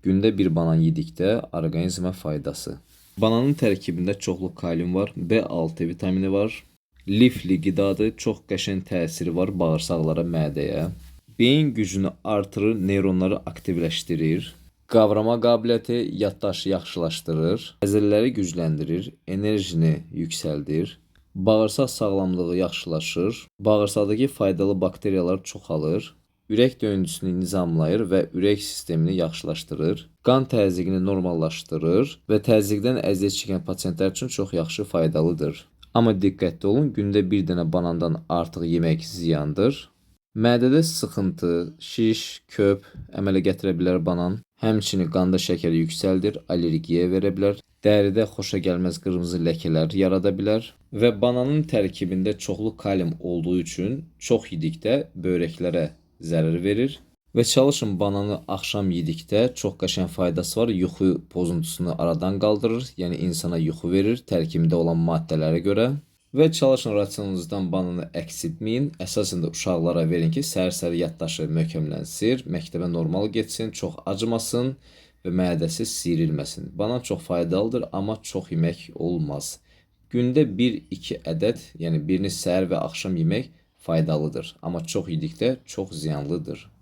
Gündə bir banan yedikdə orqanizmə faydası. Bananın tərkibində çoxlu kalium var, B6 vitamini var. Lifli qidadır, çox qəşəng təsiri var bağırsaqlara, mədəyə. Beyin gücünü artırır, neyronları aktivləşdirir. Qavrama qabiliyyəti, yaddaşı yaxşılaşdırır. Əzələləri gücləndirir, enerjini yüksəldir. Bağırsaq sağlamlığı yaxşılaşır. Bağırsaqdakı faydalı bakteriyalar çoxalır. Ürək döyüntüsünü nizamlayır və ürək sistemini yaxşılaşdırır. Qan təzyiqini normallaşdırır və təzyiqdən əziyyət çəkən pasientlər üçün çox yaxşı faydalıdır. Amma diqqətli olun, gündə bir dənə banandan artıq yemək ziyandır. Mədədə sıxıntı, şiş, köp əmələ gətirə bilər banan. Həmçinin qanda şəkəri yüksəldir, allergiya verə bilər. Dəridə xoşagəlməz qırmızı ləkələr yarada bilər və bananın tərkibində çoxlu kalium olduğu üçün çox yedikdə böyrəklərə zərər verir və çalışın bananı axşam yedikdə çox qəşəng faydası var. Yuxu pozuntusunu aradan qaldırır, yəni insana yuxu verir tərkibində olan maddələrə görə və çalışın rasionunuzdan bananı əks etməyin. Əsasən də uşaqlara verin ki, səhər-səhər yaddaşı möhkəmlənsin, məktəbə normal getsin, çox acımasın və mədəsi siyrilməsin. Banan çox faydalıdır, amma çox yemək olmaz. Gündə 1-2 ədəd, yəni birini səhər və axşam yemək faydalıdır. Amma çox yedikdə çox ziyanlıdır.